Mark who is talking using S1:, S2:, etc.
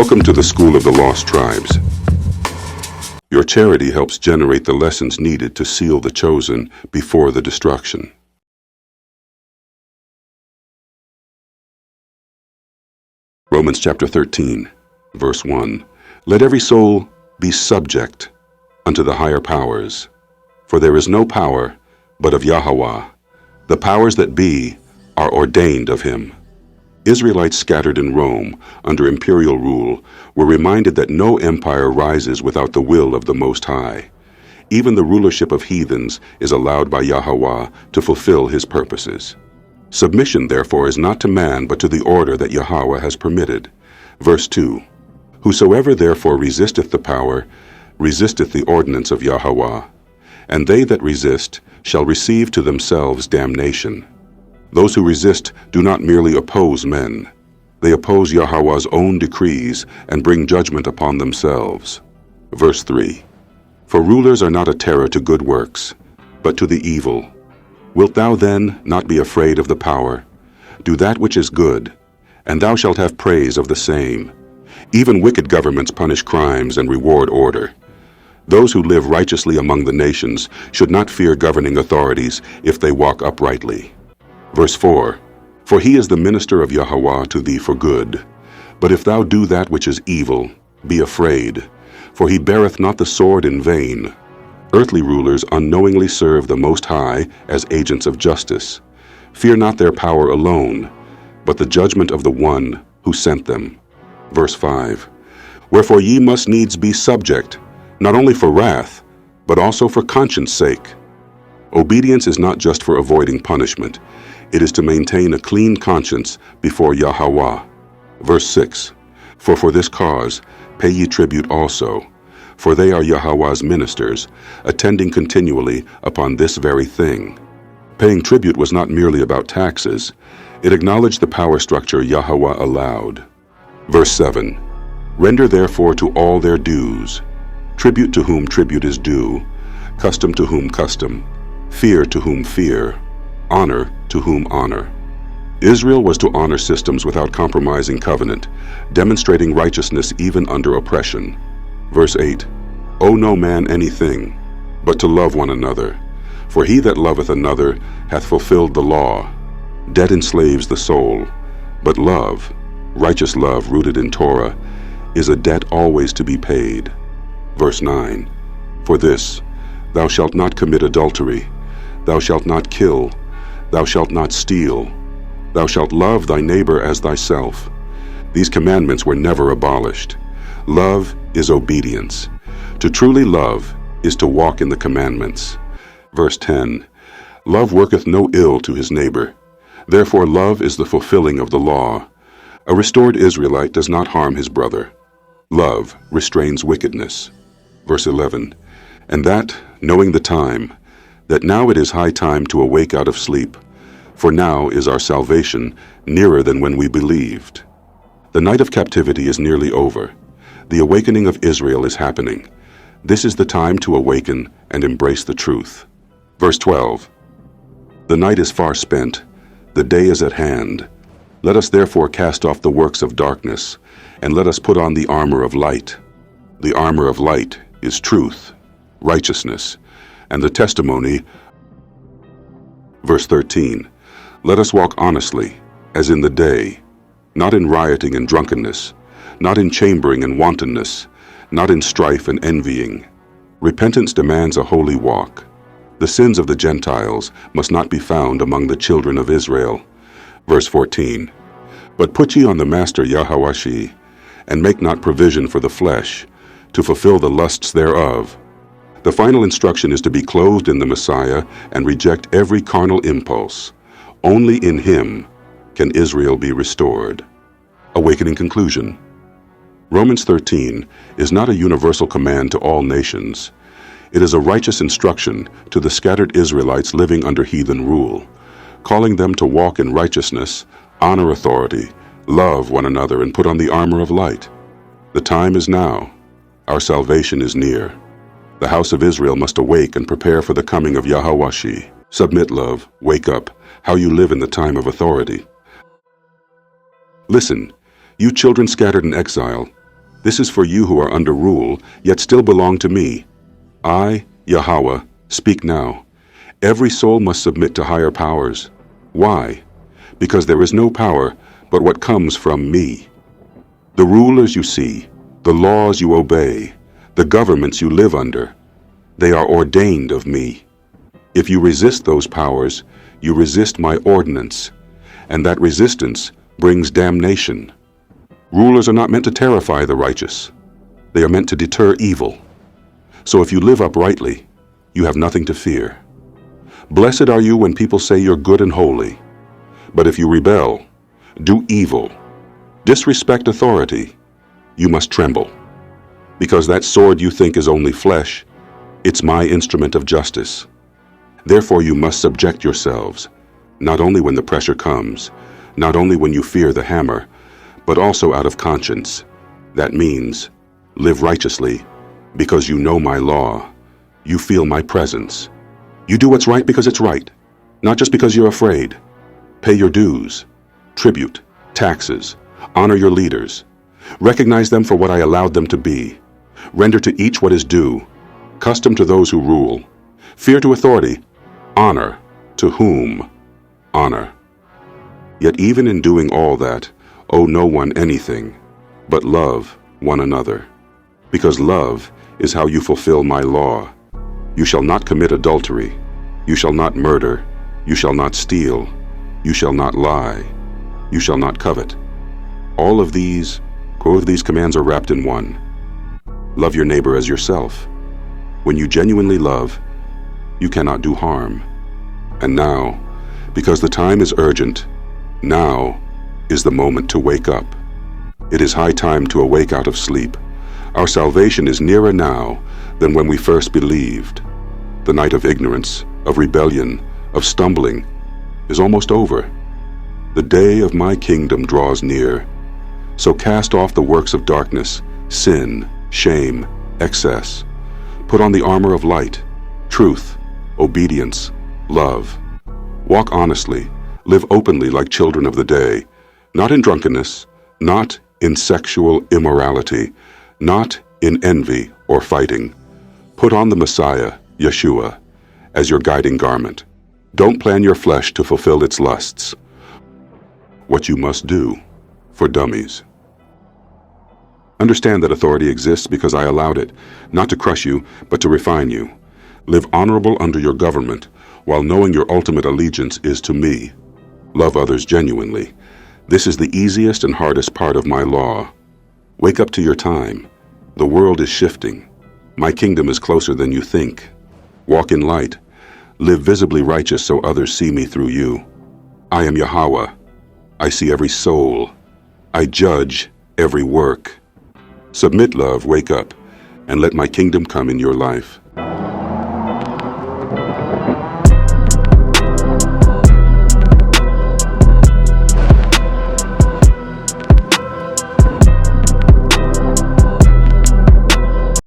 S1: Welcome to the School of the Lost Tribes. Your charity helps generate the lessons needed to seal the chosen before the destruction. Romans chapter 13, verse 1. Let every soul be subject unto the higher powers, for there is no power but of Yahweh. The powers that be are ordained of him. Israelites scattered in Rome under imperial rule were reminded that no empire rises without the will of the Most High. Even the rulership of heathens is allowed by Yahweh to fulfill his purposes. Submission, therefore, is not to man but to the order that Yahweh has permitted. Verse 2. Whosoever therefore resisteth the power, resisteth the ordinance of Yahweh, and they that resist shall receive to themselves damnation. Those who resist do not merely oppose men. They oppose Yahweh's own decrees and bring judgment upon themselves. Verse 3. For rulers are not a terror to good works, but to the evil. Wilt thou then not be afraid of the power? Do that which is good, and thou shalt have praise of the same. Even wicked governments punish crimes and reward order. Those who live righteously among the nations should not fear governing authorities if they walk uprightly. Verse 4. For he is the minister of Yahweh to thee for good. But if thou do that which is evil, be afraid, for he beareth not the sword in vain. Earthly rulers unknowingly serve the Most High as agents of justice. Fear not their power alone, but the judgment of the one who sent them. Verse 5. Wherefore ye must needs be subject, not only for wrath, but also for conscience sake. Obedience is not just for avoiding punishment. It is to maintain a clean conscience before Yahweh. Verse 6. For this cause pay ye tribute also, for they are Yahweh's ministers, attending continually upon this very thing. Paying tribute was not merely about taxes. It acknowledged the power structure Yahweh allowed. Verse 7. Render therefore to all their dues, tribute to whom tribute is due, custom to whom custom, fear to whom fear, honor to whom honor. Israel was to honor systems without compromising covenant, demonstrating righteousness even under oppression. Verse 8. Owe no man anything, but to love one another. For he that loveth another hath fulfilled the law. Debt enslaves the soul, but love, righteous love rooted in Torah, is a debt always to be paid. Verse 9. For this, thou shalt not commit adultery, thou shalt not kill, thou shalt not steal, thou shalt love thy neighbor as thyself. These commandments were never abolished. Love is obedience. To truly love is to walk in the commandments. Verse 10. Love worketh no ill to his neighbor. Therefore love is the fulfilling of the law. A restored Israelite does not harm his brother. Love restrains wickedness. Verse 11. And that, knowing the time, that now it is high time to awake out of sleep, for now is our salvation nearer than when we believed. The night of captivity is nearly over. The awakening of Israel is happening. This is the time to awaken and embrace the truth. Verse 12. The night is far spent, the day is at hand. Let us therefore cast off the works of darkness, and let us put on the armor of light. The armor of light is truth, righteousness, and the testimony. Verse 13. Let us walk honestly, as in the day, not in rioting and drunkenness, not in chambering and wantonness, not in strife and envying. Repentance demands a holy walk. The sins of the Gentiles must not be found among the children of Israel. Verse 14. But put ye on the Master Yahweh, and make not provision for the flesh, to fulfill the lusts thereof. The final instruction is to be clothed in the Messiah and reject every carnal impulse. Only in him can Israel be restored. Awakening conclusion. Romans 13 is not a universal command to all nations. It is a righteous instruction to the scattered Israelites living under heathen rule, calling them to walk in righteousness, honor authority, love one another, and put on the armor of light. The time is now. Our salvation is near. The house of Israel must awake and prepare for the coming of Yahweh. Submit, love, wake up, how you live in the time of authority. Listen, you children scattered in exile, This is for you who are under rule, yet still belong to me. I, Yahweh, speak now. Every soul must submit to higher powers. Why? Because there is no power but what comes from me. The rulers you see, the laws you obey, the governments you live under, they are ordained of me. If you resist those powers, you resist my ordinance, and that resistance brings damnation. Rulers are not meant to terrify the righteous. They are meant to deter evil. So if you live uprightly, you have nothing to fear. Blessed are you when people say you're good and holy. But if you rebel, do evil, disrespect authority, you must tremble. Because that sword you think is only flesh, it's my instrument of justice. Therefore you must subject yourselves, not only when the pressure comes, not only when you fear the hammer, but also out of conscience. That means, live righteously, because you know my law. You feel my presence. You do what's right because it's right, not just because you're afraid. Pay your dues, tribute, taxes, honor your leaders. Recognize them for what I allowed them to be. Render to each what is due. Custom to those who rule. Fear to authority. Honor to whom? Honor. Yet even in doing all that, owe no one anything, but love one another. Because love is how you fulfill my law. You shall not commit adultery. You shall not murder. You shall not steal. You shall not lie. You shall not covet. All of these commands are wrapped in one. Love your neighbor as yourself. When you genuinely love, you cannot do harm. And now, because the time is urgent, now is the moment to wake up. It is high time to awake out of sleep. Our salvation is nearer now than when we first believed. The night of ignorance, of rebellion, of stumbling is almost over. The day of my kingdom draws near. So cast off the works of darkness, sin, shame, excess. Put on the armor of light, truth, obedience, love. Walk honestly, live openly like children of the day, not in drunkenness, not in sexual immorality, not in envy or fighting. Put on the Messiah, Yeshua, as your guiding garment. Don't plan your flesh to fulfill its lusts. What you must do for dummies. Understand that authority exists because I allowed it, not to crush you, but to refine you. Live honorable under your government, while knowing your ultimate allegiance is to me. Love others genuinely. This is the easiest and hardest part of my law. Wake up to your time. The world is shifting. My kingdom is closer than you think. Walk in light. Live visibly righteous so others see me through you. I am Yahweh. I see every soul. I judge every work. Submit, love, wake up, and let my kingdom come in your life.